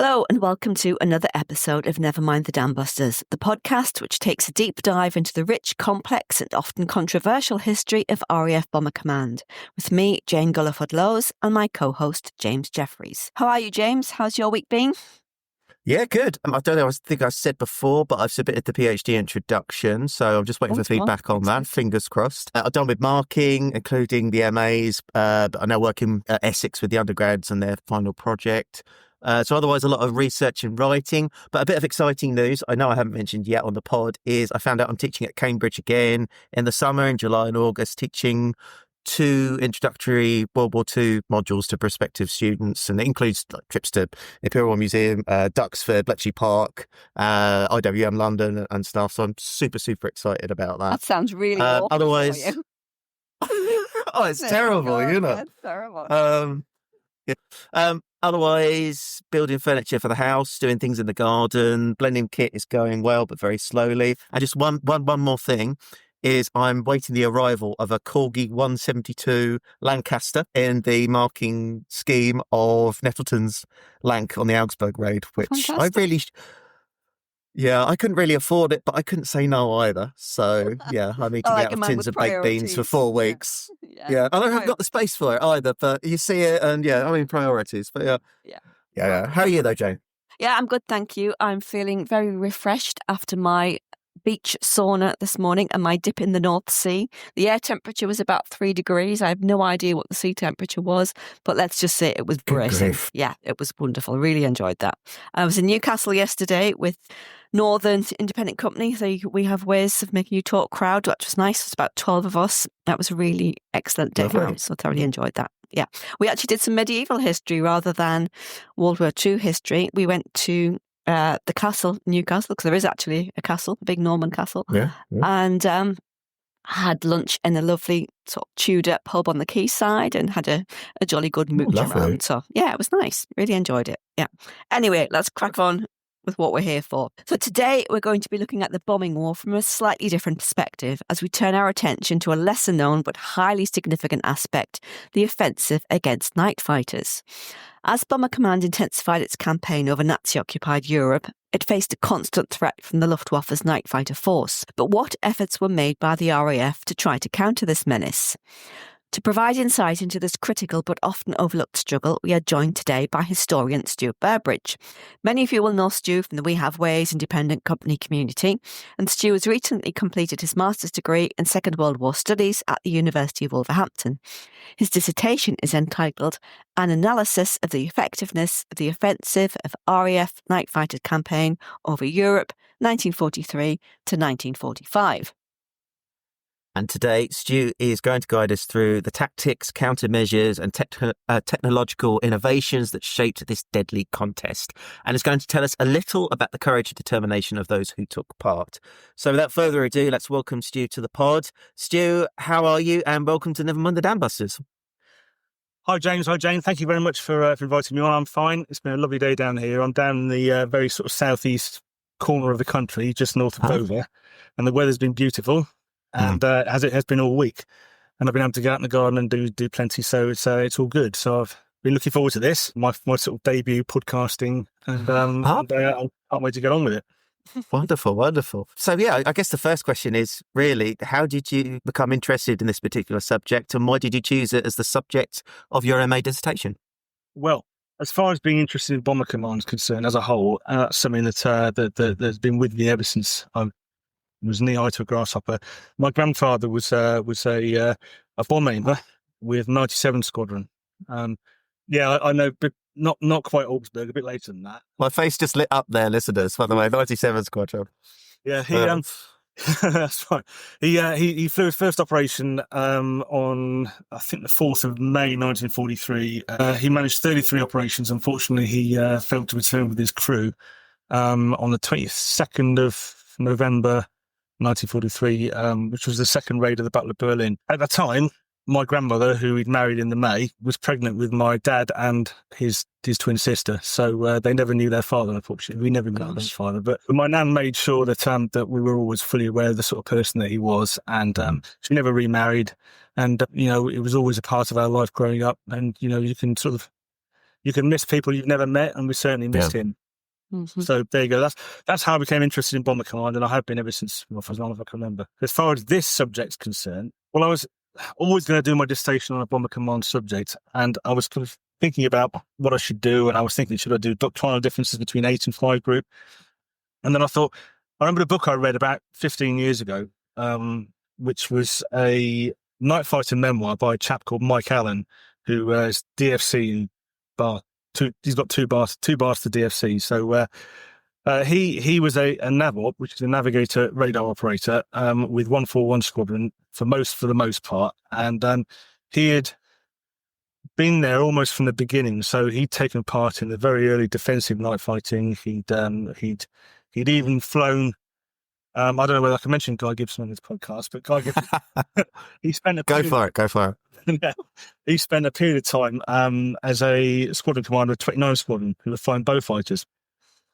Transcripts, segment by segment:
Hello and welcome to another episode of Never Mind the Dambusters, the podcast which takes a deep dive into the rich, complex and often controversial history of RAF Bomber Command, with me, Jane Gulliford-Lowes, and my co-host, James Jefferies. How are you, James? How's your week been? Yeah, good. I don't know, I think I said before, but I've submitted the PhD introduction, so I'm just waiting for feedback on that. Fingers crossed. I've done with marking, including the MAs, but I'm now working at Essex with the undergrads and their final project. So otherwise, a lot of research and writing, but a bit of exciting news, I know I haven't mentioned yet on the pod, is I found out I'm teaching at Cambridge again in the summer, in July and August, teaching 2 introductory World War II modules to prospective students, and it includes trips to Imperial Museum, Duxford, Bletchley Park, IWM London and stuff, so I'm super excited about that. That sounds really awful. Otherwise, for you. oh, it's terrible, you know. It's terrible. Otherwise, building furniture for the house, doing things in the garden, blending kit is going well, but very slowly. And just one more thing is I'm waiting the arrival of a Corgi 172 Lancaster in the marking scheme of Nettleton's Lanc on the Augsburg Raid, which Fantastic. I couldn't really afford it, but I couldn't say no either. So, yeah, I'm eating like out a of man tins with of baked beans for priorities. 4 weeks. Yeah. I don't have got the space for it either, but you see it and priorities. But yeah. How are you though, Jane? Yeah, I'm good, thank you. I'm feeling very refreshed after my beach sauna this morning and my dip in the North Sea. The air temperature was about 3 degrees. I have no idea what the sea temperature was, but let's just say it was bracing. Yeah, it was wonderful. Really enjoyed that. I was in Newcastle yesterday with Northern Independent Company. We have ways of making you talk crowd, which was nice. It was about 12 of us. That was a really excellent day. So I thoroughly enjoyed that. Yeah. We actually did some medieval history rather than World War II history. We went to the castle, Newcastle, because there is actually a castle, a big Norman castle. Yeah. And had lunch in a lovely sort of Tudor pub on the quayside and had a jolly good mooch around. So yeah, it was nice. Really enjoyed it. Yeah. Anyway, let's crack on with what we're here for. So today we're going to be looking at the bombing war from a slightly different perspective as we turn our attention to a lesser known but highly significant aspect, the offensive against night fighters. As Bomber Command intensified its campaign over Nazi-occupied Europe, it faced a constant threat from the Luftwaffe's night fighter force. But what efforts were made by the RAF to try to counter this menace? To provide insight into this critical but often overlooked struggle, we are joined today by historian Stuart Burbridge. Many of you will know Stu from the WWII Independent Company community, and Stu has recently completed his master's degree in Second World War Studies at the University of Wolverhampton. His dissertation is entitled An Analysis of the Effectiveness of the Offensive of RAF Night Fighter Campaign over Europe, 1943 to 1945. And today, Stu is going to guide us through the tactics, countermeasures and technological innovations that shaped this deadly contest. And is going to tell us a little about the courage and determination of those who took part. So without further ado, let's welcome Stu to the pod. Stu, how are you? And welcome to Never Mind the Dambusters. Hi, James. Hi, Jane. Thank you very much for inviting me on. I'm fine. It's been a lovely day down here. I'm down in the very sort of southeast corner of the country, just north of Dover. And the weather's been beautiful. And as it has been all week, and I've been able to get out in the garden and do plenty, so it's all good. So I've been looking forward to this, my sort of debut podcasting, and I can't wait to get on with it. Wonderful. So I guess the first question is really, how did you become interested in this particular subject, and why did you choose it as the subject of your MA dissertation? Well, as far as being interested in Bomber Command is concerned as a whole, that's something that's been with me ever since I was knee-high to a grasshopper. My grandfather was a bomb aimer with 97 Squadron. I know, but not quite Augsburg, a bit later than that. My face just lit up there, listeners, by the way, 97 Squadron. Yeah, that's right. He flew his first operation on, I think, the 4th of May 1943. He managed 33 operations. Unfortunately, he failed to return with his crew on the 22nd of November 1943, which was the second raid of the Battle of Berlin. At the time, my grandmother, who he'd married in the May, was pregnant with my dad and his twin sister. So they never knew their father, unfortunately. We never knew their father. But my nan made sure that we were always fully aware of the sort of person that he was. And she never remarried. And, it was always a part of our life growing up. And, you can sort of you can miss people you've never met, and we certainly missed him. Mm-hmm. So there you go. That's how I became interested in Bomber Command, and I have been ever since, for as long as I can remember. As far as this subject's concerned, well, I was always going to do my dissertation on a Bomber Command subject, and I was kind of thinking about what I should do, and I was thinking, should I do doctrinal differences between 8 and 5 group? And then I thought, I remember a book I read about 15 years ago, which was a night fighter memoir by a chap called Mike Allen, who is DFC in Bath. He's got two bars to DFC. So he was a NAVOP, which is a navigator radar operator, with 141 Squadron for the most part, and he had been there almost from the beginning. So he'd taken part in the very early defensive night fighting. He'd even flown. I don't know whether I can mention Guy Gibson on this podcast, but Guy Gibson, he spent Go for it. Yeah, he spent a period of time as a squadron commander of 29 Squadron, who were flying Beaufighters.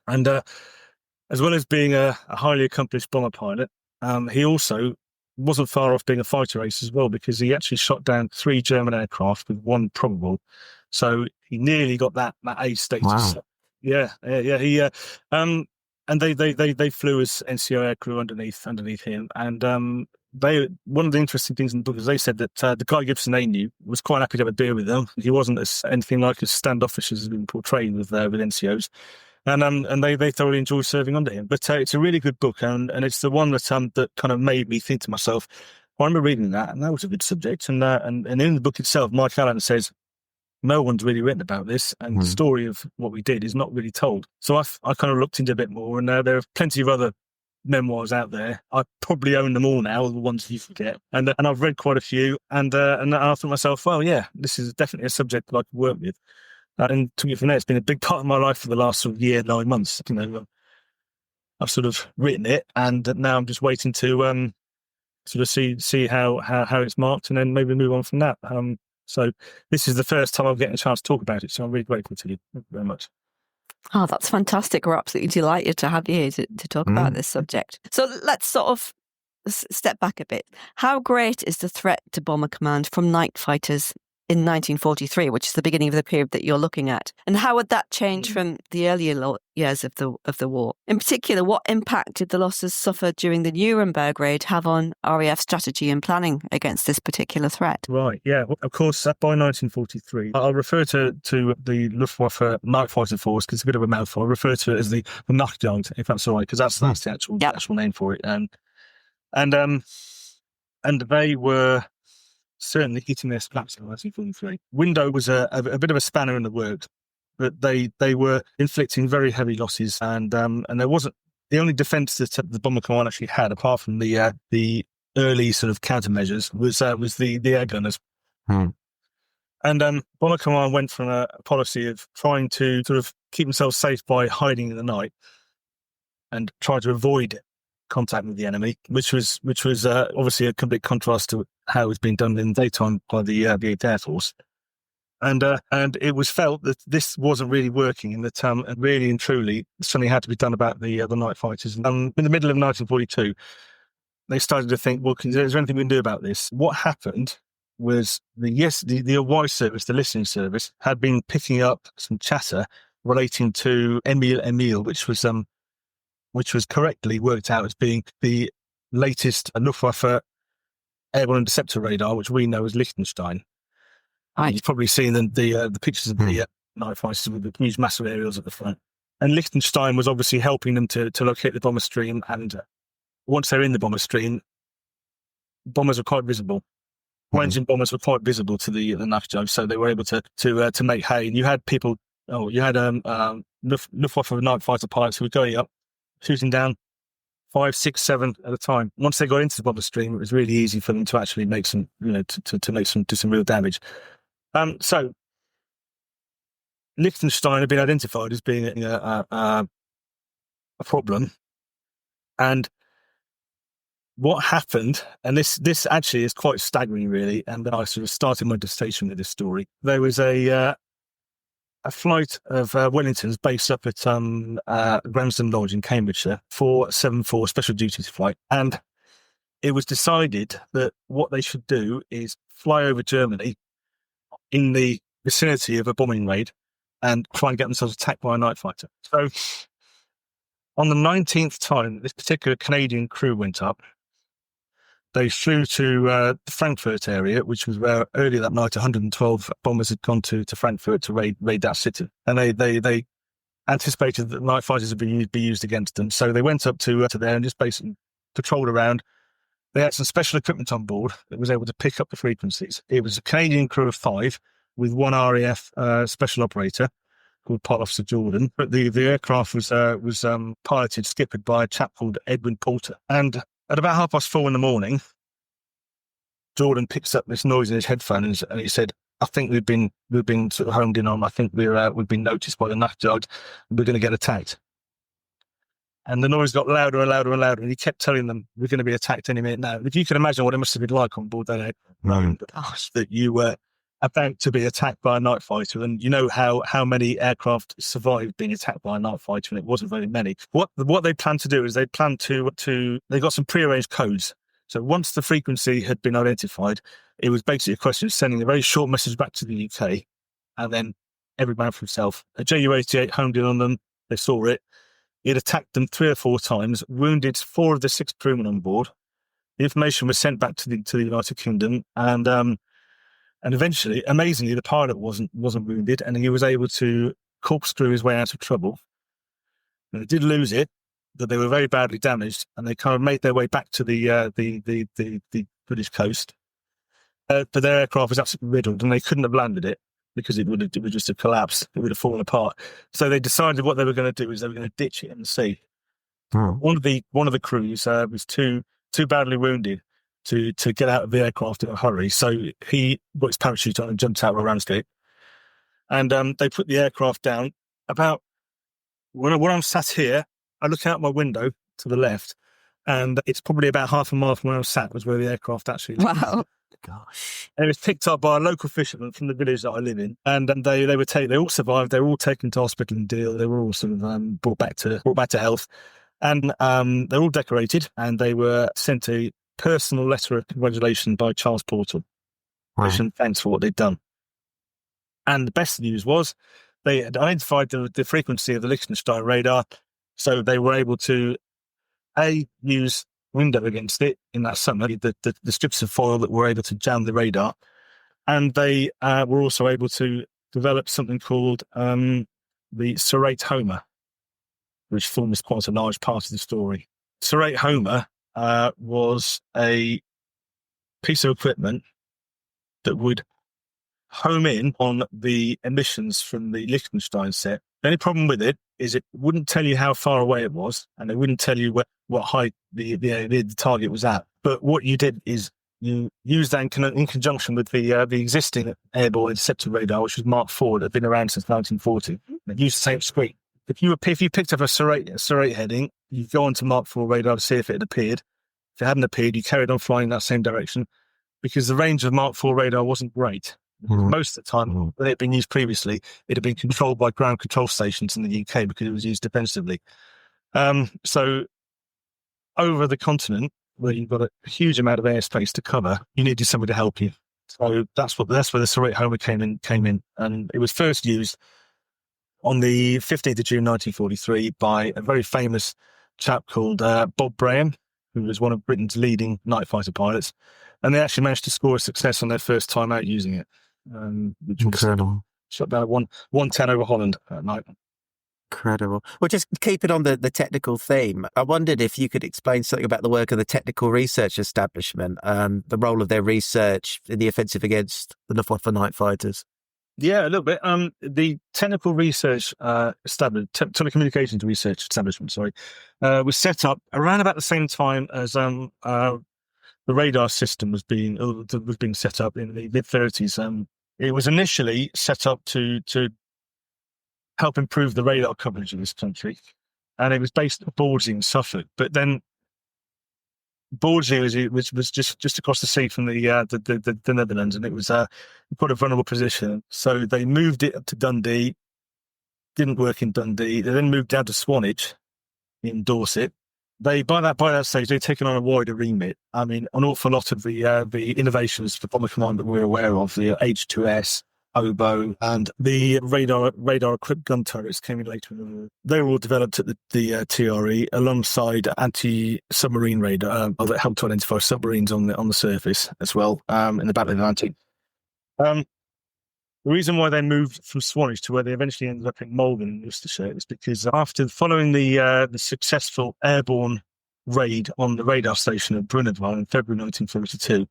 And as well as being a highly accomplished bomber pilot, he also wasn't far off being a fighter ace as well, because he actually shot down 3 German aircraft with 1 probable. So he nearly got that ace status. Wow. Yeah. He and they flew as NCO aircrew underneath him, and one of the interesting things in the book is they said that the Guy Gibson they knew was quite happy to have a beer with them. He wasn't anything like as standoffish as has been portrayed with NCOs, and they thoroughly enjoyed serving under him. But it's a really good book, and it's the one that kind of made me think to myself, I remember reading that, and that was a good subject. And in the book itself, Mike Allen says, no one's really written about this, and the story of what we did is not really told. So I kind of looked into a bit more, and there are plenty of other memoirs out there. I probably own them all now, the ones you forget, and I've read quite a few, and I thought to myself, well, yeah, this is definitely a subject that I could work with. And to me, from there, it's been a big part of my life for the last sort of year, 9 months. I've sort of written it, and now I'm just waiting to sort of see how it's marked, and then maybe move on from that. So this is the first time I'm getting a chance to talk about it, so I'm really grateful to you. Thank you very much. Oh, that's fantastic. We're absolutely delighted to have you here to talk about this subject. So let's sort of step back a bit. How great is the threat to Bomber Command from night fighters in 1943, which is the beginning of the period that you're looking at? And how would that change from the earlier years of the war? In particular, what impact did the losses suffered during the Nuremberg raid have on RAF strategy and planning against this particular threat? Right, yeah. Well, of course, by 1943, I'll refer to the Luftwaffe night fighter force, because it's a bit of a mouthful. I'll refer to it as the Nachtjagd, if that's all right, because that's the actual name for it. And they were certainly hitting their straps in 1943. Window was a bit of a spanner in the works, but they were inflicting very heavy losses, and there wasn't the only defence that the Bomber Command actually had, apart from the early sort of countermeasures, was the air gunners. And Bomber Command went from a policy of trying to sort of keep themselves safe by hiding in the night and trying to avoid contact with the enemy, which was obviously a complete contrast to how it was being done in the daytime by the 8th Air Force. And it was felt that this wasn't really working, and that really and truly something had to be done about the night fighters. And in the middle of 1942, they started to think, well, is there anything we can do about this? What happened was the WI service, the listening service, had been picking up some chatter relating to Emil, which was correctly worked out as being the latest Luftwaffe airborne interceptor radar, which we know as Liechtenstein. You've probably seen the pictures of the night fighters with the huge massive aerials at the front. And Liechtenstein was obviously helping them to locate the bomber stream. And once they're in the bomber stream, bombers are quite visible. Engine bombers were quite visible to the Nachtjagd, so they were able to make hay. And you had people, Luftwaffe night fighter pilots who were going up, shooting down 5, 6, 7 at a time. Once they got into the bomber stream, it was really easy for them to actually make some, do some real damage. So Liechtenstein had been identified as being a problem, and what happened, and this actually is quite staggering, really. And I sort of started my dissertation with this story. There was a flight of Wellingtons based up at Gramsden Lodge in Cambridgeshire, 474 special duties flight, and it was decided that what they should do is fly over Germany in the vicinity of a bombing raid and try and get themselves attacked by a night fighter. So on the 19th time this particular Canadian crew went up, they flew to the Frankfurt area, which was where earlier that night 112 bombers had gone to Frankfurt to raid that city. And they anticipated that night fighters would be used against them. So they went up to there and just basically patrolled around. They had some special equipment on board that was able to pick up the frequencies. It was a Canadian crew of 5 with one RAF special operator called Pilot Officer Jordan. But the aircraft was piloted, skippered by a chap called Edwin Porter. And at about 4:30 in the morning, Jordan picks up this noise in his headphones, and he said, "I think we've been sort of honed in on. I think we've been noticed by the night guard. We're going to get attacked." And the noise got louder and louder and louder, and he kept telling them, "We're going to be attacked any minute now." If you can imagine what it must have been like on board that aircraft, that you were about to be attacked by a night fighter, and you know how many aircraft survived being attacked by a night fighter, and it wasn't very many. What they planned to do is they got some prearranged codes. So once the frequency had been identified, it was basically a question of sending a very short message back to the UK, and then every man for himself. A Ju-88 homed in on them. They saw it. It attacked them 3 or 4 times, wounded 4 of the 6 crewmen on board. The information was sent back to the United Kingdom, and eventually, amazingly, the pilot wasn't wounded, and he was able to corkscrew his way out of trouble. And they did lose it, but they were very badly damaged, and they kind of made their way back to the British coast. But their aircraft was absolutely riddled, and they couldn't have landed it because it would just have collapsed. It would have fallen apart. So they decided what they were going to do is they were going to ditch it in the sea. Oh. One of the crews was too badly wounded to get out of the aircraft in a hurry. So he got his parachute on and jumped out of a ramsgate. And they put the aircraft down. About when I'm sat here, I look out my window to the left, and it's probably about half a mile from where I was sat was where the aircraft actually was. Wow. Gosh. And it was picked up by a local fisherman from the village that I live in. And they all survived. They were all taken to hospital and deal. They were all sort of brought back to health. And they're all decorated, and they were sent a personal letter of congratulation by Charles Portal. Wow. Thanks for what they'd done. And the best news was they had identified the frequency of the Liechtenstein radar, so they were able to use window against it in that summer, the strips of foil that were able to jam the radar, and they were also able to develop something called the Serrate Homer, which forms quite a large part of the story. Serrate Homer was a piece of equipment that would home in on the emissions from the Liechtenstein set. The only problem with it is it wouldn't tell you how far away it was, and it wouldn't tell you what height the target was at. But what you did is you used that in conjunction with the existing airborne interceptor radar, which was Mark IV, that had been around since 1940. It used the same screen. If you picked up a Serrate heading, you go onto Mark IV radar to see if it had appeared. If it hadn't appeared, you carried on flying in that same direction, because the range of Mark IV radar wasn't great. Most of the time, when it had been used previously, it had been controlled by ground control stations in the UK because it was used defensively. So over the continent, where you've got a huge amount of airspace to cover, you needed somebody to help you. So that's where the Serrate Homer came in, and it was first used on the 15th of June 1943 by a very famous chap called Bob Braham, who was one of Britain's leading night fighter pilots, and they actually managed to score a success on their first time out using it. Which incredible. Shot down at 110 over Holland at night. Incredible. Well, just keep it on the technical theme. I wondered if you could explain something about the work of the Technical Research Establishment and the role of their research in the offensive against the Luftwaffe night fighters. Yeah, a little bit. The Technical Research Telecommunications Research Establishment, was set up around about the same time as the radar system was being set up in the mid-30s. It was initially set up to help improve the radar coverage of this country, and it was based at Bordesy in Suffolk. But then Bordesy was just across the sea from the Netherlands, and it was quite a vulnerable position. So they moved it up to Dundee. Didn't work in Dundee. They then moved down to Swanage in Dorset. By that stage, they'd taken on a wider remit. I mean, an awful lot of the innovations for Bomber Command that we're aware of, the H2S, oboe, and the radar-equipped gun turrets came in later in the war. They were all developed at the TRE alongside anti-submarine radar that helped to identify submarines on the surface as well in the Battle of the Atlantic. The reason why they moved from Swanage to where they eventually ended up in Malvern in Worcestershire is because following the successful airborne raid on the radar station at Brunnerville in February 1942,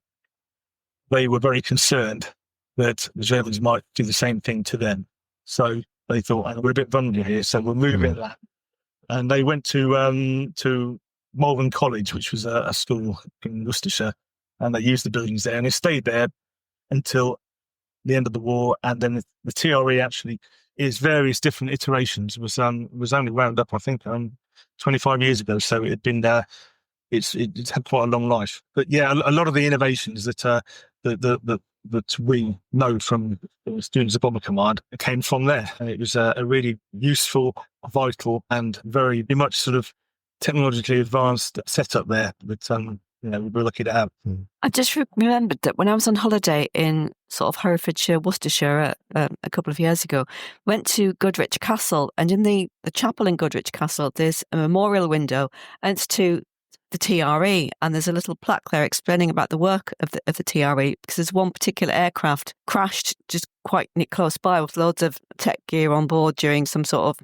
they were very concerned that the Germans might do the same thing to them. So they thought, we're a bit vulnerable here, so we'll move in that. And they went to Malvern College, which was a school in Worcestershire, and they used the buildings there, and they stayed there until the end of the war. And then the TRE actually, is various different iterations, was only wound up, I think, 25 years ago. So it had been it's had quite a long life. But yeah, a lot of the innovations that we know from the students of Bomber Command came from there, and it was a really useful, vital, and very much sort of technologically advanced setup there that we were lucky to have. I just remembered that when I was on holiday in sort of Herefordshire, Worcestershire a couple of years ago, went to Goodrich Castle, and in the chapel in Goodrich Castle, there's a memorial window, and it's to the TRE, and there's a little plaque there explaining about the work of the TRE, because there's one particular aircraft crashed just quite close by with loads of tech gear on board during some sort of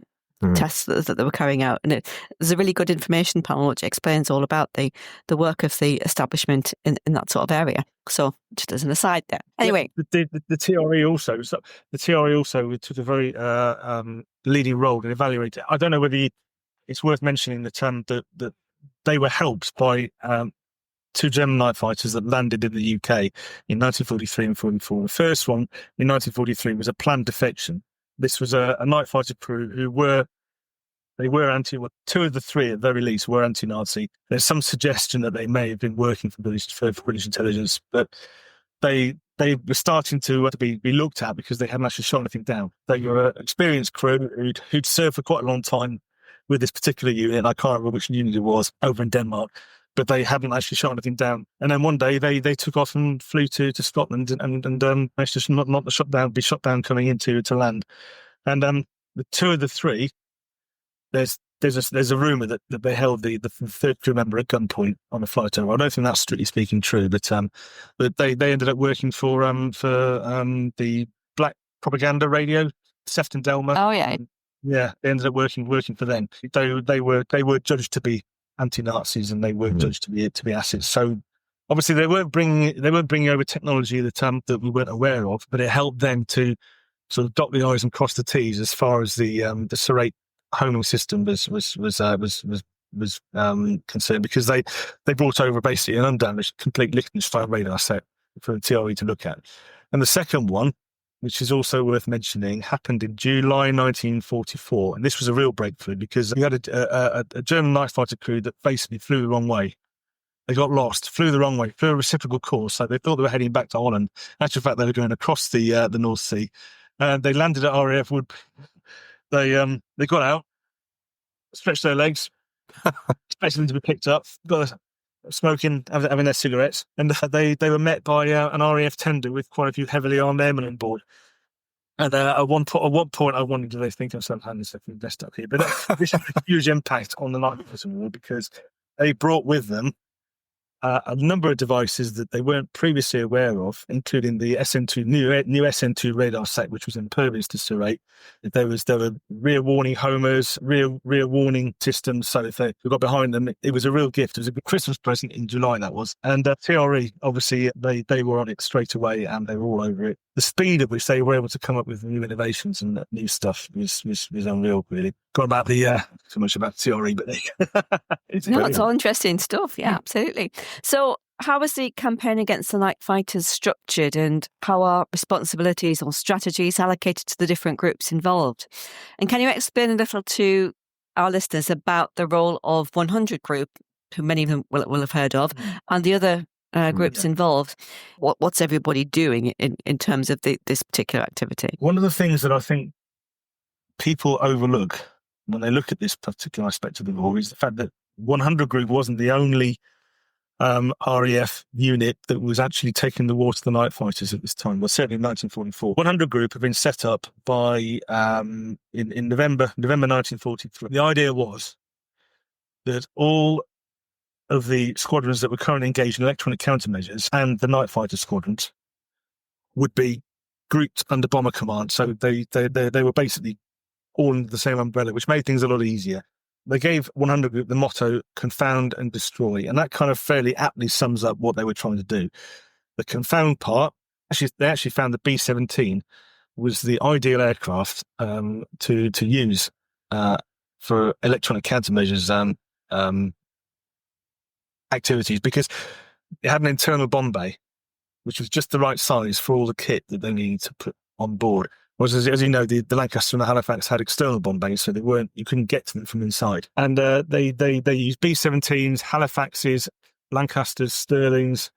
tests that they were carrying out, and there's a really good information panel which explains all about the work of the establishment in that sort of area. So just as an aside there. Anyway, the TRE also took a very leading role in evaluating. I don't know whether it's worth mentioning that they were helped by two German night fighters that landed in the UK in 1943 and 44. The first one in 1943 was a planned defection. This was a night fighter crew who were two of the three at the very least were anti-Nazi. There's some suggestion that they may have been working for British intelligence, but they were starting to be looked at because they hadn't actually shot anything down. They were an experienced crew who'd served for quite a long time with this particular unit. I can't remember which unit it was, over in Denmark, but they hadn't actually shot anything down. And then one day they took off and flew to Scotland and managed to not be shot down coming into land. And the two of the three, there's a rumor that they held the third crew member at gunpoint on a flight over. I don't think that's strictly speaking true, but they ended up working for the black propaganda radio, Sefton Delmer. Oh yeah. Yeah, they ended up working for them. They were judged to be anti-Nazis, and they were judged to be assets. So obviously they weren't bringing over technology that we weren't aware of, but it helped them to sort of dot the I's and cross the T's as far as the Serrate Homer system was concerned, because they brought over basically an undamaged complete Liechtenstein radar set for the TRE to look at. And the second one, which is also worth mentioning, happened in July 1944. And this was a real breakthrough, because you had a German night fighter crew that basically flew the wrong way. They got lost, flew the wrong way, flew a reciprocal course. So they thought they were heading back to Holland. In actual fact, they were going across the North Sea. They landed at RAF Wood. They got out, stretched their legs, expecting them to be picked up, got smoking, having their cigarettes, and they were met by an RAF tender with quite a few heavily armed airmen on board. And at one point, I wondered, do they think I'm somehow messed up here? But this had a huge impact on the night fighter war, because they brought with them a number of devices that they weren't previously aware of, including the SN2 new SN2 radar set, which was impervious to Serrate. There were rear warning homers, rear warning systems. So if they got behind them, it was a real gift. It was a good Christmas present in July, that was. And TRE, obviously, they were on it straight away, and they were all over it. The speed at which they were able to come up with new innovations and new stuff was unreal, really. Got about so much about TRE, but it's all interesting stuff. Yeah, absolutely. So how was the campaign against the night fighters structured, and how are responsibilities or strategies allocated to the different groups involved? And can you explain a little to our listeners about the role of 100 Group, who many of them will have heard of, and the other groups involved? What's everybody doing in terms of this particular activity? One of the things that I think people overlook when they look at this particular aspect of the war is the fact that 100 Group wasn't the only RAF unit that was actually taking the war to the night fighters at this time. Well, certainly in 1944. 100 Group had been set up by in November 1943. The idea was that all of the squadrons that were currently engaged in electronic countermeasures and the night fighter squadrons would be grouped under Bomber Command. So they were basically all under the same umbrella, which made things a lot easier. They gave 100 Group the motto, confound and destroy. And that kind of fairly aptly sums up what they were trying to do. The confound part, they actually found the B-17 was the ideal aircraft to use for electronic countermeasures activities, because it had an internal bomb bay, which was just the right size for all the kit that they needed to put on board. Whereas, as you know, the Lancaster and the Halifax had external bomb bays, so you couldn't get to them from inside. And they used B-17s, Halifaxes, Lancasters, Stirlings,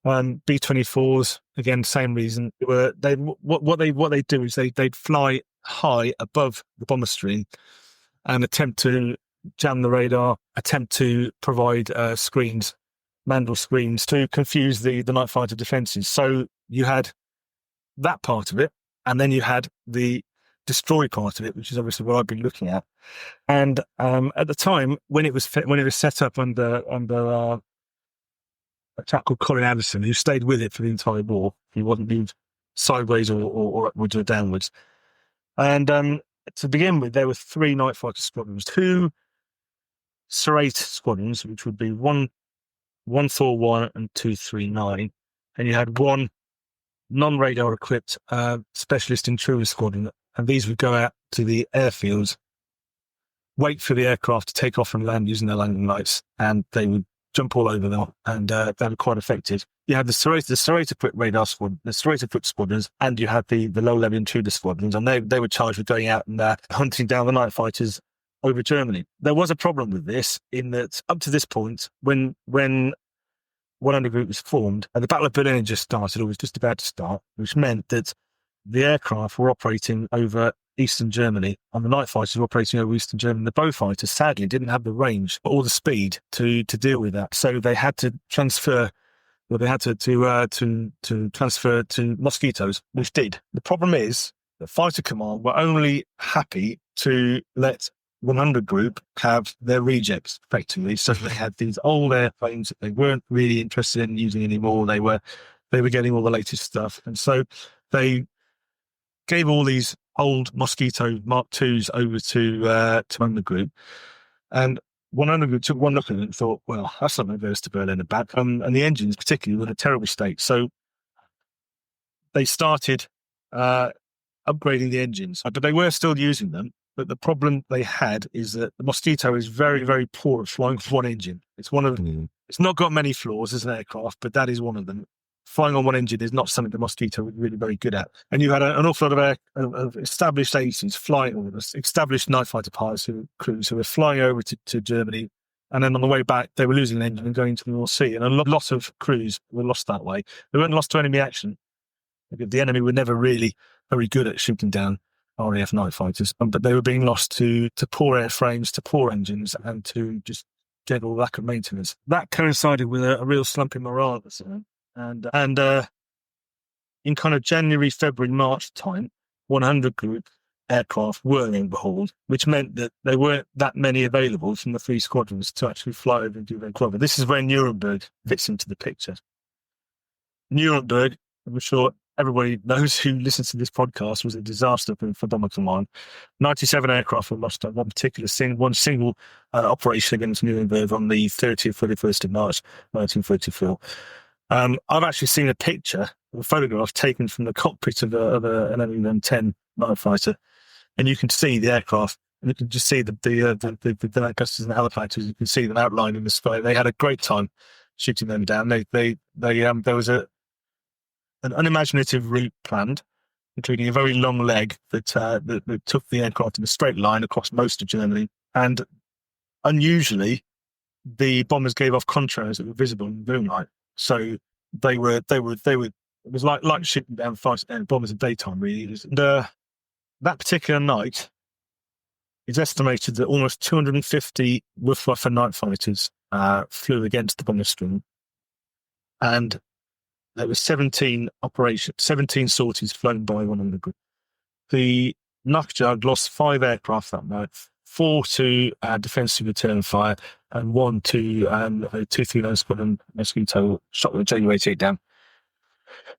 B-24s. Again, same reason. What they do is they'd fly high above the bomber stream and attempt to jam the radar, attempt to provide screens, Mandel screens, to confuse the night fighter defences. So you had that part of it, and then you had the destroy part of it, which is obviously what I've been looking at. And at the time, when it was set up under a chap called Colin Addison, who stayed with it for the entire war, he wasn't moved sideways or upwards or downwards. And to begin with, there were 3 night fighter squadrons, 2 Serrate squadrons, which would be 141 and 239, and you had 1 non-radar equipped specialist intruder squadron, and these would go out to the airfields, wait for the aircraft to take off and land using their landing lights, and they would jump all over them, and they were quite effective. You had the Serrate equipped radar squadron, the Serrate equipped squadrons, and you had the low-level intruder squadrons, and they were charged with going out and hunting down the night fighters over Germany. There was a problem with this, in that up to this point, when 100 Group was formed, the Battle of Berlin had just started, or was just about to start, which meant that the aircraft were operating over Eastern Germany, and the night fighters were operating over Eastern Germany. The Beaufighters, sadly, didn't have the range or the speed to deal with that, so they had to transfer. Well, they had to transfer to Mosquitoes, which did. The problem is that Fighter Command were only happy to let 100 Group have their rejects, effectively. So they had these old airplanes that they weren't really interested in using anymore. They were getting all the latest stuff, and so they gave all these old Mosquito Mark IIs over to 100 Group, and 100 Group took one look at it and thought, well, that's not going to go us to Berlin and back. And the engines, particularly, were in a terrible state. So they started upgrading the engines, but they were still using them. But the problem they had is that the Mosquito is very, very poor at flying with one engine. It's it's not got many flaws as an aircraft, but that is one of them. Flying on one engine is not something the Mosquito was really very good at. And you had an awful lot of established aces flying, or established night fighter pilots, crews who were flying over to Germany. And then on the way back, they were losing an engine and going to the North Sea. And a lot of crews were lost that way. They weren't lost to enemy action. The enemy were never really very good at shooting down RAF night fighters, but they were being lost to poor airframes, to poor engines, and to just general lack of maintenance. That coincided with a real slump in morale at the time. And in kind of January, February, March time, 100 Group aircraft were overhauled, which meant that there weren't that many available from the 3 squadrons to actually fly over and do their job. This is where Nuremberg fits into the picture. Nuremberg, I'm sure everybody knows who listens to this podcast, was a disaster for Bomber Command. 97 aircraft were lost on one single operation against Nuremberg on the 30th, 31st of March, 1934. I've actually seen a picture, a photograph taken from the cockpit of an M10 night fighter, and you can see the aircraft, and you can just see the Lancasters and the Halifaxes. You can see them outlined in the sky. They had a great time shooting them down. There was an unimaginative route planned, including a very long leg that took the aircraft in a straight line across most of Germany. And unusually, the bombers gave off contrails that were visible in the moonlight. So they were. It was like shooting down bombers in daytime, really. And that particular night, it's estimated that almost 250 Luftwaffe night fighters flew against the bomber stream. and there were 17 sorties flown by one of the group. The Nukjug lost 5 aircraft that night, 4 to defensive return fire, and 1 to a 239 Squadron Mosquito shot with a JU-88 down.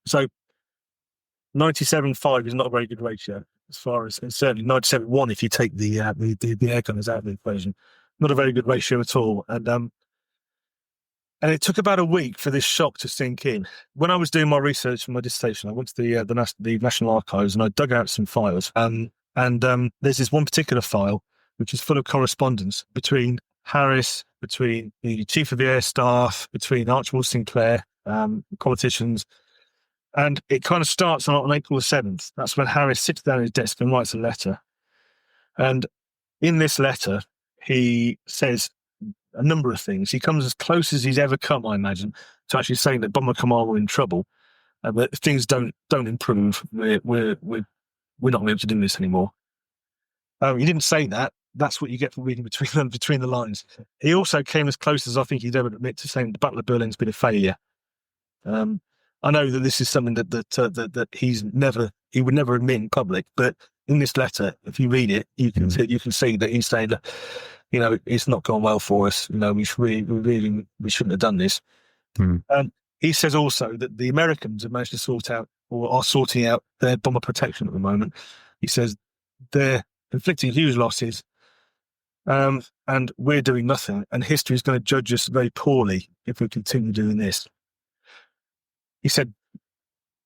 So 97.5 is not a very good ratio, as far as, and certainly 97.1 if you take the air gunners out of the equation. Not a very good ratio at all. And it took about a week for this shock to sink in. When I was doing my research for my dissertation, I went to the National Archives and I dug out some files. And there's this one particular file which is full of correspondence between Harris, between the Chief of the Air Staff, between Archibald Sinclair, politicians. And it kind of starts on April the 7th. That's when Harris sits down at his desk and writes a letter. And in this letter, he says a number of things. He comes as close as he's ever come, I imagine, to actually saying that Bomber Command were in trouble. But if things don't improve, we're not going to be able to do this anymore. He didn't say that. That's what you get from reading between the lines. He also came as close as I think he'd ever admit to saying the Battle of Berlin's been a failure. I know that this is something that he would never admit in public, but in this letter, if you read it, you can see that he's saying that, it's not gone well for us. We shouldn't have done this. He says also that the Americans have managed to sort out, or are sorting out, their bomber protection at the moment. He says they're inflicting huge losses, and we're doing nothing, and history is going to judge us very poorly if we continue doing this. He said,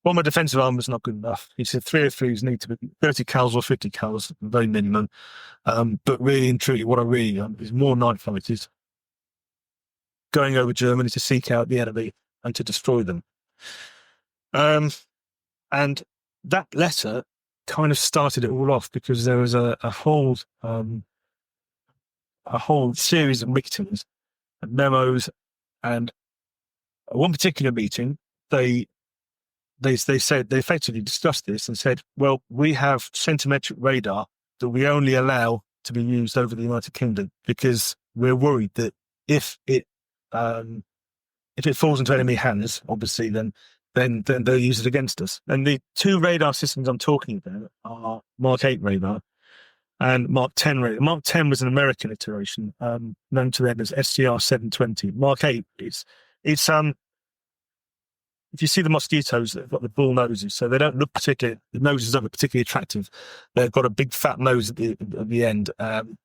bomber defensive armour is not good enough. He said 303s need to be 30 cals or 50 cals, very minimum. But really and truly, what I really want is more night fighters going over Germany to seek out the enemy and to destroy them. And that letter kind of started it all off, because there was a whole series of meetings and memos, and one particular meeting, they effectively discussed this and said, well, we have centimetric radar that we only allow to be used over the United Kingdom, because we're worried that if it falls into enemy hands, obviously, then they'll use it against us. And the 2 radar systems I'm talking about are Mark 8 radar and Mark 10 radar. Mark 10 was an American iteration, known to them as SCR 720. Mark 8 it's if you see the mosquitoes, they've got the bull noses, so they don't look the noses don't look particularly attractive. They've got a big fat nose at the end, and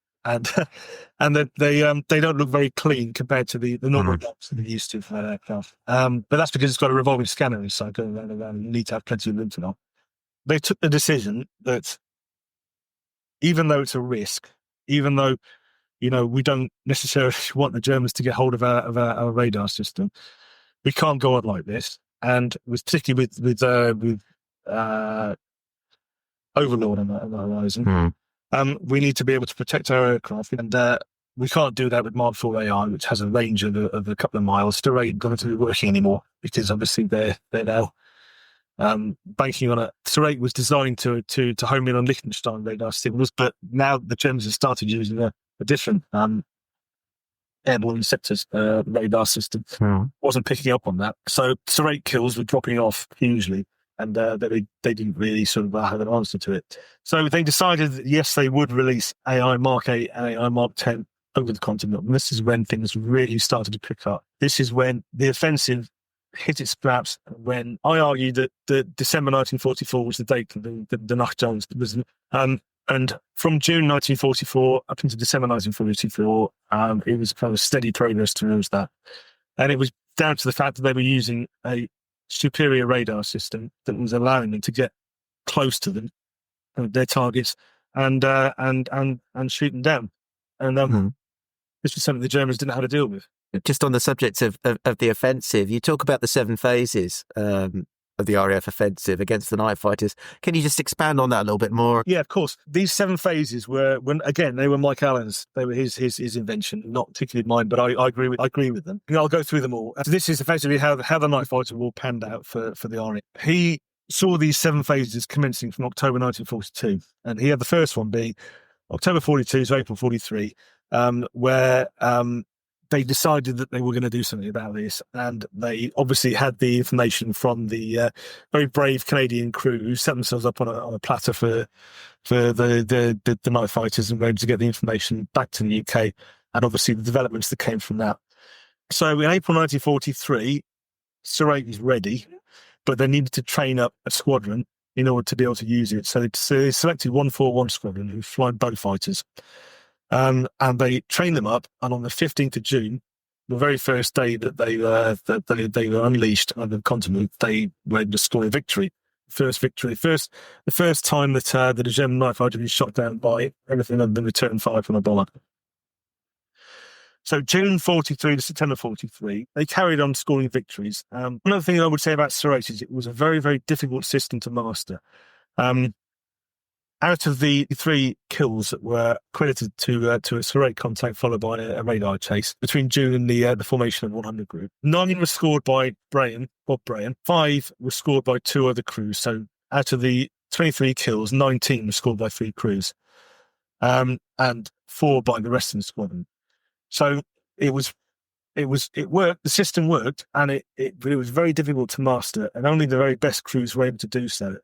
they don't look very clean compared to the normal box that they're used to for that aircraft. But that's because it's got a revolving scanner inside going around and around. You need to have plenty of lymph node. They took the decision that even though it's a risk, even though we don't necessarily want the Germans to get hold of our radar system, we can't go on like this. And it was particularly with Overlord on the horizon. We need to be able to protect our aircraft, and we can't do that with Mark 4 AI, which has a range of a couple of miles. Serrate not going to be working anymore, because obviously they're now banking on it. Serrate was designed to home in on Liechtenstein radar signals, but now the Germans have started using a different airborne receptors radar system. Wasn't picking up on that, so Serrate kills were dropping off hugely, and they didn't really sort of have an answer to it. So they decided that yes, they would release AI Mark 8 and AI Mark 10 over the continent, and this is when things really started to pick up. This is when the offensive hit its straps, when I argue that December 1944 was the date that the Nacht-Jones was. And from June 1944 up into December 1944, it was kind of steady progress towards that. And it was down to the fact that they were using a superior radar system that was allowing them to get close to them, their targets, and shoot them down. And this was something the Germans didn't know how to deal with. Just on the subject of the offensive, you talk about the 7 phases of the RAF offensive against the night fighters. Can you just expand on that a little bit more? Yeah, of course. These 7 phases were, they were Mike Allen's. They were his invention, not particularly mine, but I agree with them. I'll go through them all. This is effectively how the night fighter war panned out for the RAF. He saw these 7 phases commencing from October 1942, and he had the first one being October 42 to April 43, where they decided that they were going to do something about this, and they obviously had the information from the very brave Canadian crew who set themselves up on a platter for the night fighters, and were able to get the information back to the UK, and obviously the developments that came from that. So in April 1943, Serrate is ready, but they needed to train up a squadron in order to be able to use it. So they selected 141 Squadron, who fly bow fighters. And they trained them up, and on the 15th of June, the very first day that they were unleashed on the continent, they were able to score a victory. The first time that the German night fighter was shot down by anything other than return fire from a bomber. So June 43 to September 43, they carried on scoring victories. Another thing I would say about Serrate is it was a very, very difficult system to master. Out of the 3 kills that were credited to a Serrate contact followed by a radar chase between June and the formation of 100 group, 9 were scored by Bob Brayan, 5 were scored by 2 other crews. So out of the 23 kills, 19 were scored by 3 crews, and 4 by the rest of the squadron. So it worked. The system worked, and it was very difficult to master, and only the very best crews were able to do so.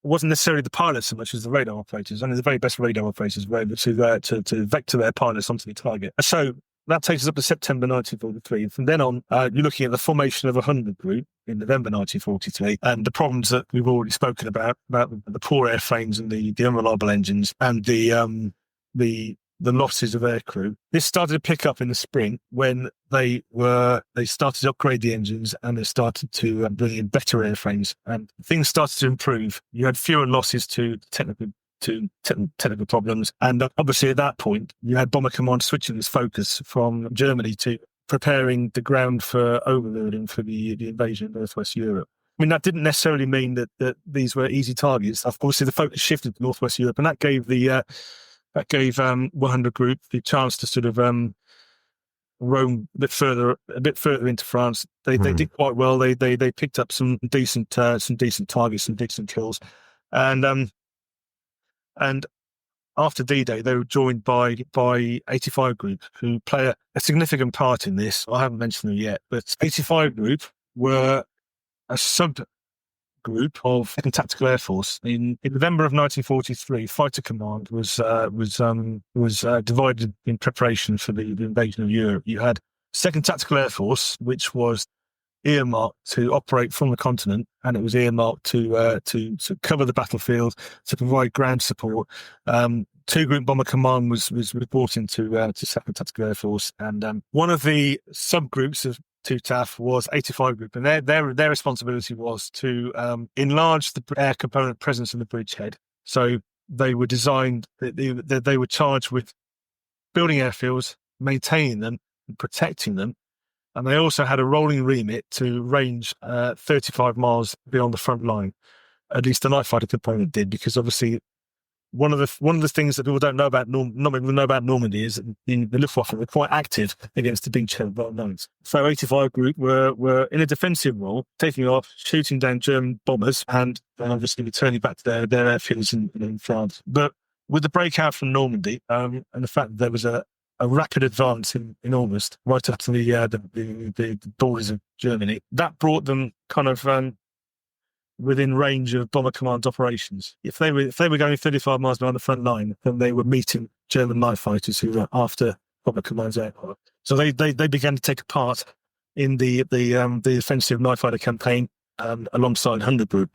It wasn't necessarily the pilots so much as the radar operators. Only the very best radar operators were able to vector their pilots onto the target. So that takes us up to September 1943. And from then on, you're looking at the formation of a 100 group in November 1943, and the problems that we've already spoken about the poor airframes and the unreliable engines, and the losses of aircrew. This started to pick up in the spring when they started to upgrade the engines, and they started to bring in better airframes, and things started to improve. You had fewer losses to technical problems, and obviously at that point you had Bomber Command switching its focus from Germany to preparing the ground for overloading for the invasion of Northwest Europe. I mean, that didn't necessarily mean that these were easy targets. Obviously the focus shifted to Northwest Europe, and that gave 100 group the chance to sort of roam a bit further into France. They did quite well. They picked up some decent targets, some decent kills, and after D-Day they were joined by 85 group, who play a significant part in this. I haven't mentioned them yet, but 85 group were a sub group of 2nd Tactical Air Force. In November of 1943, Fighter Command was divided in preparation for the invasion of Europe. You had 2nd Tactical Air Force, which was earmarked to operate from the continent, and it was earmarked to cover the battlefield, to provide ground support. 2 Group Bomber Command was brought into 2nd Tactical Air Force, and one of the subgroups of 2 TAF was 85 Group, and their responsibility was to enlarge the air component presence in the bridgehead. So they were designed, they were charged with building airfields, maintaining them, and protecting them. And they also had a rolling remit to range 35 miles beyond the front line. At least the night fighter component did, because obviously one of the things that people don't know about not many people know about Normandy is that the Luftwaffe were quite active against the beachhead bombardments. So 85 Group were in a defensive role, taking off, shooting down German bombers, and obviously returning back to their airfields in France. But with the breakout from Normandy, and the fact that there was a rapid advance in August, right up to the borders of Germany, that brought them kind of within range of Bomber Command's operations. If they were going 35 miles behind the front line, then they were meeting German night fighters who were after Bomber Command's aircraft. So they began to take part in the offensive night fighter campaign alongside 100 Group.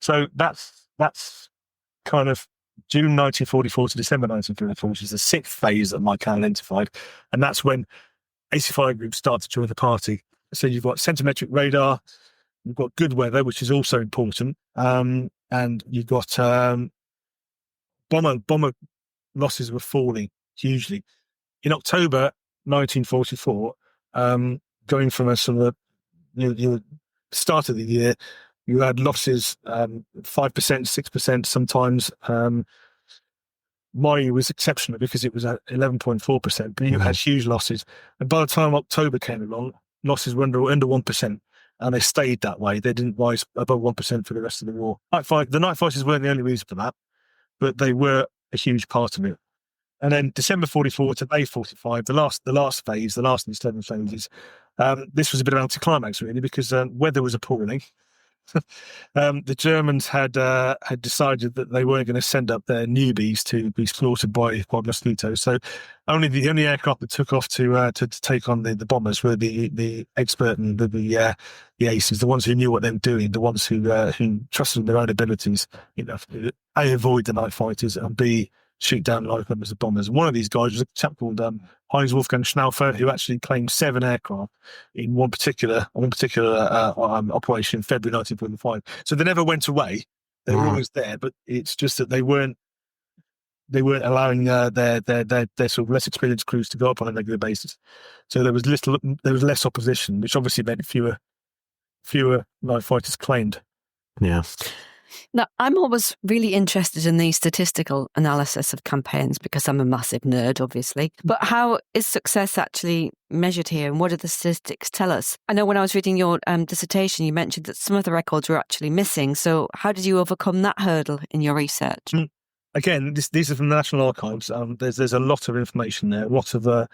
So that's kind of June 1944 to December 1944, which is the 6th phase that Mike identified, and that's when 85 Group start to join the party. So you've got centimetric radar, you've got good weather, which is also important, and you've got bomber losses were falling hugely. In October 1944, going from a sort of start of the year, you had losses 5%, 6% sometimes. My year was exceptional because it was at 11.4%, but you had huge losses. And by the time October came along, losses were under 1%. And they stayed that way. They didn't rise above 1% for the rest of the war. The night fighters weren't the only reason for that, but they were a huge part of it. And then December 44 to May 45, the last phase, the last of these 7 phases, this was a bit of an anticlimax, really, because weather was appalling. The Germans had decided that they weren't going to send up their newbies to be slaughtered by mosquitoes. So the only aircraft that took off to take on the bombers were the expert and the aces, the ones who knew what they were doing, the ones who trusted in their own abilities, A, avoid the night fighters, and B, shoot down large numbers of bombers. One of these guys was a chap called Heinz Wolfgang Schnaufer, who actually claimed 7 aircraft in one particular operation in February 1945. So they never went away; they were always there. But it's just that they weren't allowing their sort of less experienced crews to go up on a regular basis. So there was less opposition, which obviously meant fewer night fighters claimed. Yeah. Now, I'm always really interested in the statistical analysis of campaigns because I'm a massive nerd, obviously. But how is success actually measured here, and what do the statistics tell us? I know when I was reading your dissertation, you mentioned that some of the records were actually missing. So how did you overcome that hurdle in your research? Again, these are from the National Archives. There's a lot of information there, a lot of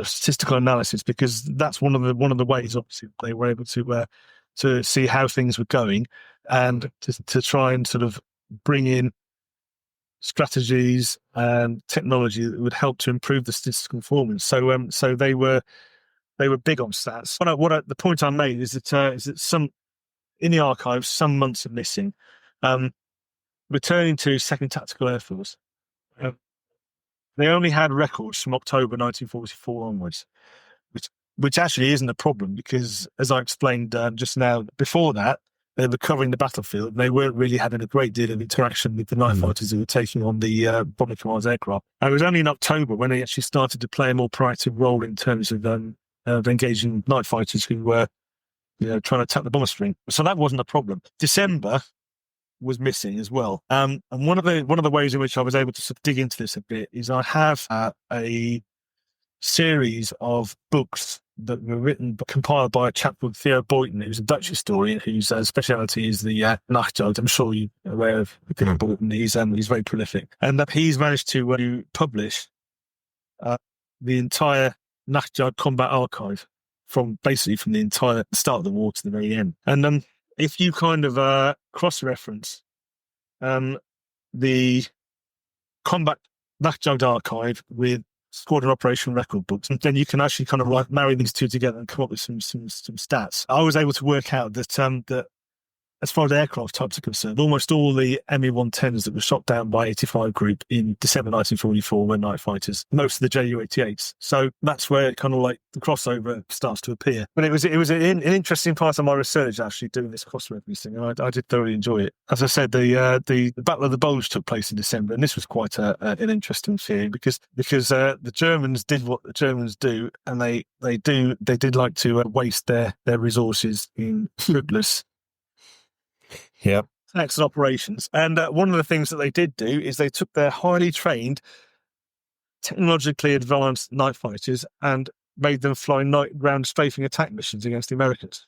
statistical analysis, because that's one of the ways, obviously, they were able to see how things were going, and to try and sort of bring in strategies and technology that would help to improve the statistical performance. So they were big on stats. The point I made is that some in the archives, some months are missing. Returning to Second Tactical Air Force, they only had records from October 1944 onwards, which actually isn't a problem, because, as I explained just now, before that, they were covering the battlefield, and they weren't really having a great deal of interaction with the night fighters who were taking on the Bomber Command's aircraft. And it was only in October when they actually started to play a more proactive role in terms of engaging night fighters who were trying to attack the bomber string. So that wasn't a problem. December was missing as well. And one of the ways in which I was able to sort of dig into this a bit is I have a series of books that were compiled by a chap called Theo Boyton, who's a Dutch historian whose speciality is the Nachtjagd. I'm sure you're aware of Theo Boyton. He's very prolific, and he's managed to publish the entire Nachtjagd combat archive from the entire start of the war to the very end. And if you kind of cross-reference the combat Nachtjagd archive with squadron operation record books, and then you can actually kind of marry these two together and come up with some stats. I was able to work out that as far as aircraft types are concerned, almost all the Me-110s that were shot down by 85 Group in December 1944 were night fighters, most of the Ju-88s. So that's where kind of like the crossover starts to appear. But it was an interesting part of my research, actually, doing this cross-referencing, and I did thoroughly enjoy it. As I said, the Battle of the Bulge took place in December, and this was quite an interesting thing because the Germans did what the Germans do, and they did like to waste their resources in fruitless attacks and operations. And one of the things that they did do is they took their highly trained, technologically advanced night fighters and made them fly night ground strafing attack missions against the Americans.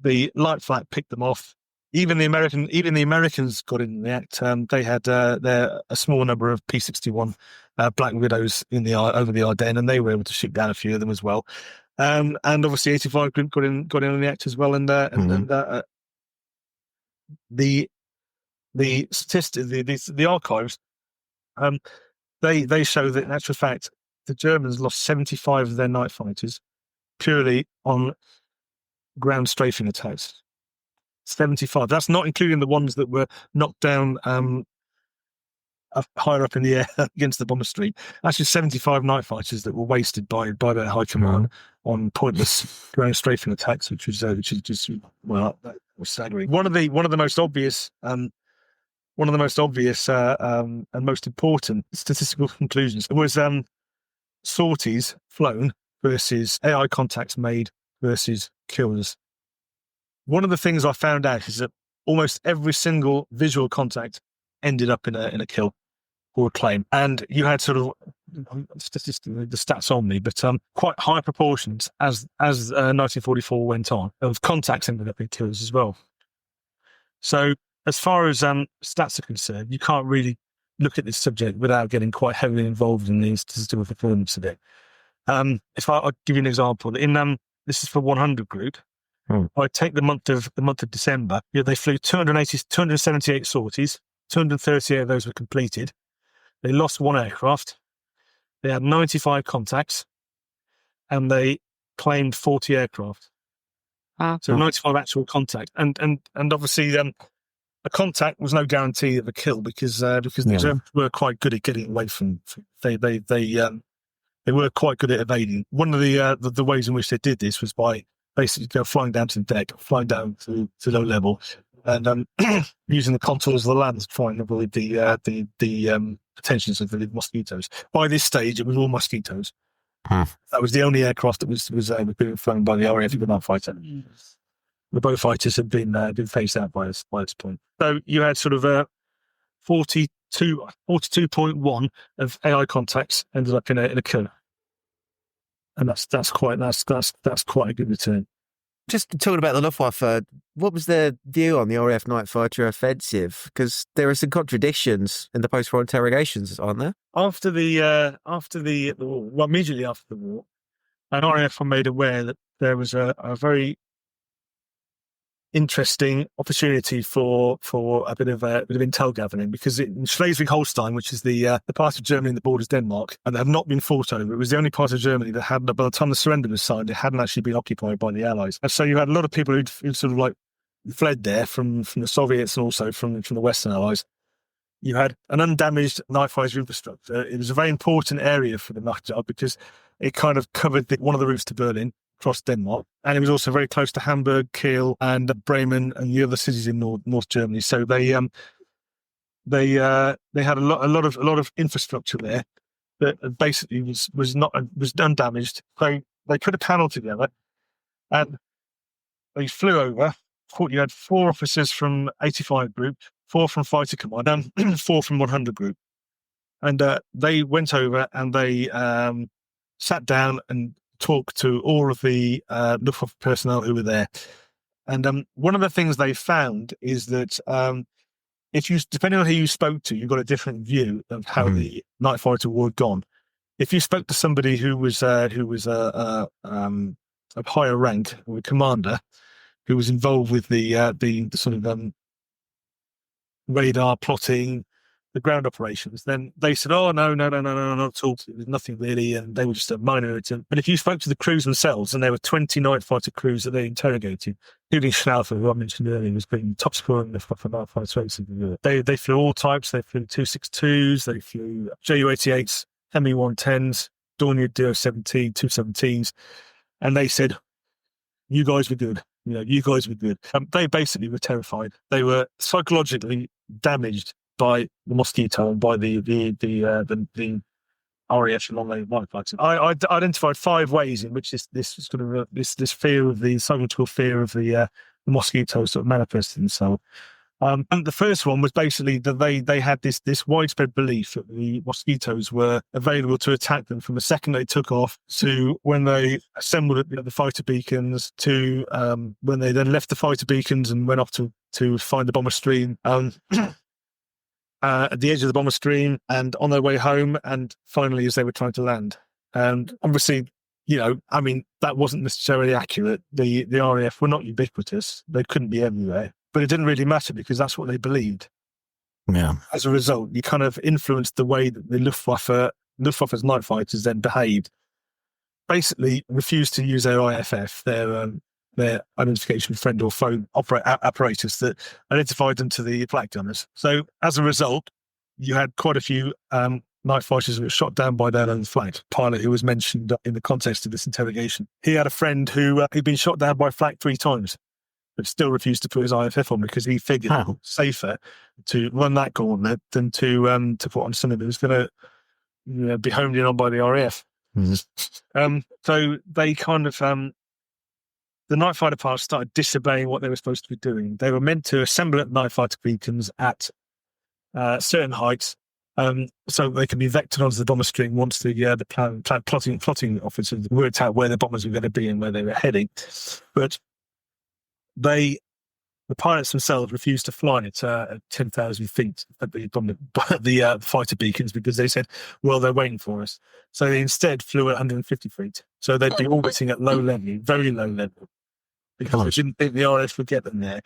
The light flat picked them off. Even the Americans got in the act. They had a small number of P-61 Black Widows over the Ardennes, and they were able to shoot down a few of them as well. And obviously 85 Group got in on the act as well, and the statistics, the archives, they show that in actual fact the Germans lost 75 of their night fighters purely on ground strafing attacks. 75. That's not including the ones that were knocked down higher up in the air against the bomber street. Actually, 75 night fighters that were wasted by their high command on pointless ground strafing attacks, which is just that was staggering. One of the most obvious and most important statistical conclusions was sorties flown versus AI contacts made versus kills. One of the things I found out is that almost every single visual contact ended up in a kill or a claim, and you had sort of statistically the stats on me, but quite high proportions as 1944 went on of contacts ended up in kills as well. So as far as stats are concerned, you can't really look at this subject without getting quite heavily involved in the statistical performance of it. I'll give you an example. This is for 100 group. I take the month of December. They flew 278 sorties. 238 of those were completed. They lost one aircraft. They had 95 contacts, and they claimed 40 aircraft. So 95 actual contact, and obviously a contact was no guarantee of a kill because the Germans were quite good at getting away from. They were quite good at evading. One of the ways in which they did this was by basically flying down to the deck, flying down to low level, and using the contours of the land to try and avoid the attentions of the mosquitoes. By this stage, it was all mosquitoes. That was the only aircraft that was being flown by the RAF Night Fighter. The bow fighters had been phased out by this point. So you had sort of 42.1 of AI contacts ended up in a kill, and that's quite a good return. Just talking about the Luftwaffe, what was their view on the RAF Night Fighter offensive? Because there are some contradictions in the post-war interrogations, aren't there? Immediately after the war, an RAF were made aware that there was a very interesting opportunity for a bit of intel gathering, because in Schleswig-Holstein, which is the part of Germany that borders Denmark, and they have not been fought over. It was the only part of Germany that hadn't, by the time the surrender was signed, it hadn't actually been occupied by the Allies. And so you had a lot of people who'd sort of like fled there from the Soviets and also from the Western Allies. You had an undamaged night fighter infrastructure. It was a very important area for the Nachtjagd because it kind of covered one of the routes to Berlin across Denmark, and it was also very close to Hamburg, Kiel, and Bremen, and the other cities in North Germany. So they had a lot of infrastructure there that basically was undamaged. They put a panel together, and they flew over. You had 4 officers from 85 group, 4 from Fighter Command, and 4 from 100 group, and they went over and they sat down and talk to all of the Luftwaffe personnel who were there. And one of the things they found is that depending on who you spoke to, you got a different view of how the night fighter war had gone. If you spoke to somebody who was of higher rank, or a commander, who was involved with the sort of radar plotting, the ground operations, then they said, "Oh no, not at all. It was nothing really," and they were just a minor incident. But if you spoke to the crews themselves, and there were 20 night fighter crews that they interrogated, including Schnaufer, who I mentioned earlier, was being top scorer in the night fighter race. They flew all types. They flew 262s, they flew Ju-88s, Me-110s, Dornier Do-17, 217s, and they said, "You guys were good. You guys were good." They basically were terrified. They were psychologically damaged by the mosquito and by the RAF long-range night fighting. I identified 5 ways in which this sort of this fear of the psychological fear of the mosquito sort of manifested themselves. And the first one was basically that they had this widespread belief that the mosquitoes were available to attack them from the second they took off to when they assembled at the fighter beacons to when they then left the fighter beacons and went off to find the bomber stream. At the edge of the bomber stream and on their way home, and finally as they were trying to land. And obviously, that wasn't necessarily accurate. The RAF were not ubiquitous. They couldn't be everywhere. But it didn't really matter because that's what they believed. Yeah. As a result, you kind of influenced the way that the Luftwaffe's night fighters then behaved. Basically refused to use their IFF, their identification friend or foe apparatus that identified them to the flak gunners. So as a result, you had quite a few night fighters who were shot down by their own flak. Pilot who was mentioned in the context of this interrogation. He had a friend who had been shot down by flak 3 times, but still refused to put his IFF on because he figured it was safer to run that gauntlet than to put on something that was going to be homed in on by the RAF. So they kind of the night fighter parts started disobeying what they were supposed to be doing. They were meant to assemble at night fighter beacons at certain heights, so they could be vectored onto the bomber stream once the plotting officers worked out where the bombers were going to be and where they were heading. But they the pilots themselves refused to fly at 10,000 feet at the fighter beacons because they said, well, they're waiting for us. So they instead flew at 150 feet. So they'd be orbiting at low level, very low level, because they didn't think the RAF would get them there.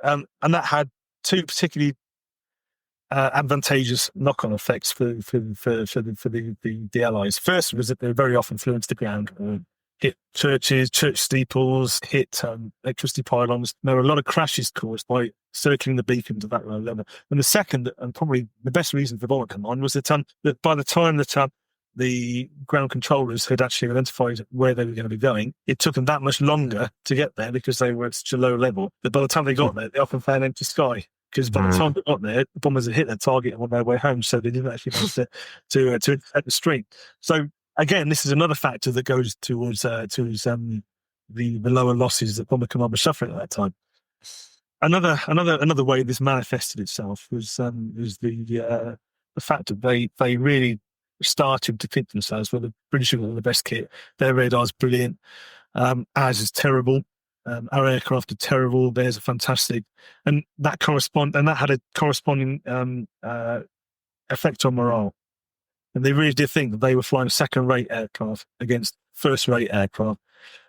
And that had two particularly advantageous knock-on effects for the Allies. First was that they very often flew into the ground, hit churches, church steeples, hit electricity pylons. There were a lot of crashes caused by circling the beacons at that low level. And the second, and probably the best reason for Bomber Command, was that by the time that the ground controllers had actually identified where they were going to be going, it took them that much longer to get there because they were at such a low level. But by the time they got there, they often found empty sky. Because by the time they got there, the bombers had hit their target on their way home, so they didn't actually manage to hit the street. So again, this is another factor that goes towards the lower losses that Bomber Command was suffering at that time. Another way this manifested itself was the fact that they really started to think to themselves, well, the British have got the best kit, their radar's brilliant, ours is terrible. Our aircraft are terrible. Theirs are fantastic, and that had a corresponding effect on morale. And they really did think that they were flying second-rate aircraft against first-rate aircraft,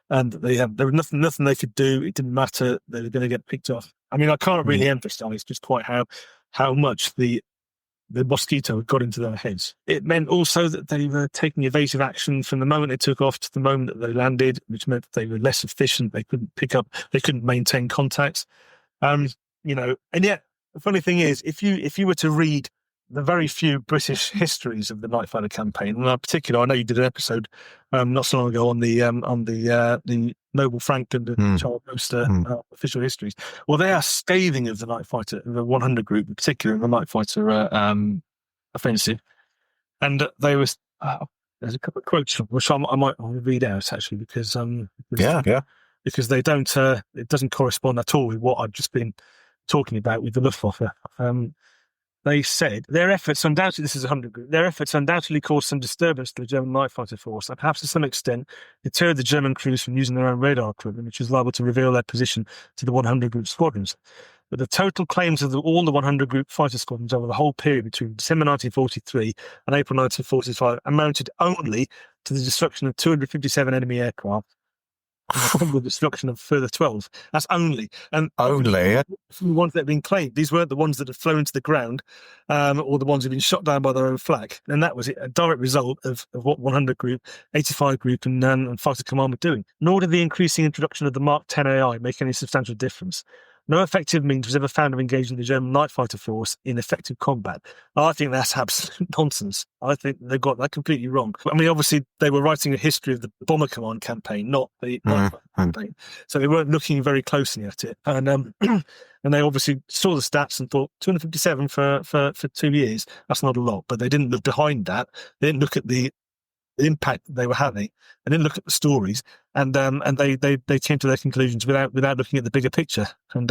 and there was nothing they could do. It didn't matter; they were going to get picked off. I mean, I can't really emphasise just quite how much the mosquito got into their heads. It meant also that they were taking evasive action from the moment they took off to the moment that they landed, which meant that they were less efficient. They couldn't maintain contacts. And yet the funny thing is, if you were to read the very few British histories of the Night Fighter campaign, and in particular, I know you did an episode not so long ago on the Noble Frank and the Charles Coaster official histories. Well, they are scathing of the Night Fighter, the 100 group in particular, the Night Fighter offensive. And there's a couple of quotes which I might read out actually because because they don't it doesn't correspond at all with what I've just been talking about with the Luftwaffe. They said their efforts undoubtedly, this is 100 group, their efforts undoubtedly caused some disturbance to the German night fighter force and perhaps to some extent deterred the German crews from using their own radar equipment, which was liable to reveal their position to the 100 group squadrons. But the total claims of all the 100 group fighter squadrons over the whole period between December 1943 and April 1945 amounted only to the destruction of 257 enemy aircraft, and the destruction of further 12. That's only. And only the ones that have been claimed. These weren't the ones that had flown to the ground or the ones who had been shot down by their own flak. And that was a direct result of what 100 Group, 85 Group and Fighter Command were doing. Nor did the increasing introduction of the Mark 10 AI make any substantial difference. No effective means was ever found of engaging the German night fighter force in effective combat. I think that's absolute nonsense. I think they've got that completely wrong. I mean, obviously, they were writing a history of the Bomber Command campaign, not the night fighter campaign. So they weren't looking very closely at it. And and they obviously saw the stats and thought 257 for 2 years, that's not a lot. But they didn't look behind that. They didn't look at the impact that they were having, and then look at the stories, and they came to their conclusions without looking at the bigger picture. And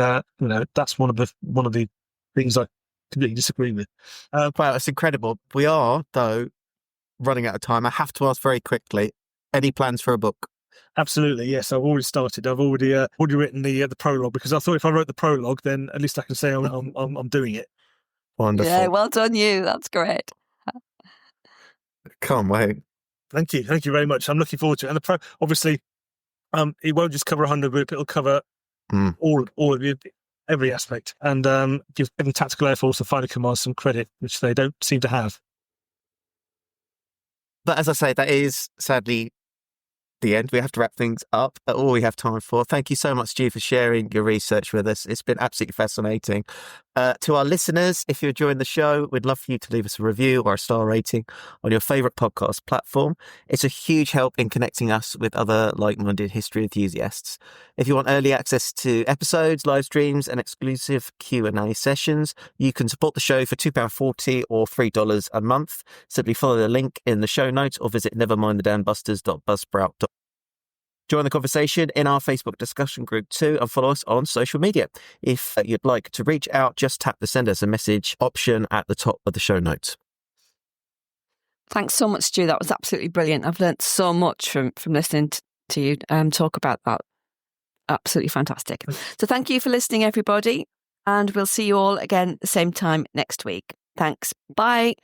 that's one of the things I completely disagree with. Wow, it's incredible. We are though running out of time. I have to ask very quickly: any plans for a book? Absolutely, yes. I've already started. I've already written the prologue, because I thought if I wrote the prologue, then at least I can say I'm doing it. Wonderful. Yeah, well done, you. That's great. Can't wait. Thank you very much. I'm looking forward to it. And obviously, it won't just cover 100 Group; it'll cover all of you, every aspect, and give the Tactical Air Force and Fighter Command some credit, which they don't seem to have. But as I say, that is sadly the end. We have to wrap things up. All we have time for. Thank you so much, Stu, for sharing your research with us. It's been absolutely fascinating. To our listeners, if you're enjoying the show, we'd love for you to leave us a review or a star rating on your favourite podcast platform. It's a huge help in connecting us with other like-minded history enthusiasts. If you want early access to episodes, live streams and exclusive Q&A sessions, you can support the show for £2.40 or $3 a month. Simply follow the link in the show notes or visit nevermindthedambusters.buzzsprout.com. Join the conversation in our Facebook discussion group too, and follow us on social media. If you'd like to reach out, just tap the send us a message option at the top of the show notes. Thanks so much, Stu. That was absolutely brilliant. I've learnt so much from listening to you talk about that. Absolutely fantastic. So thank you for listening, everybody. And we'll see you all again the same time next week. Thanks. Bye.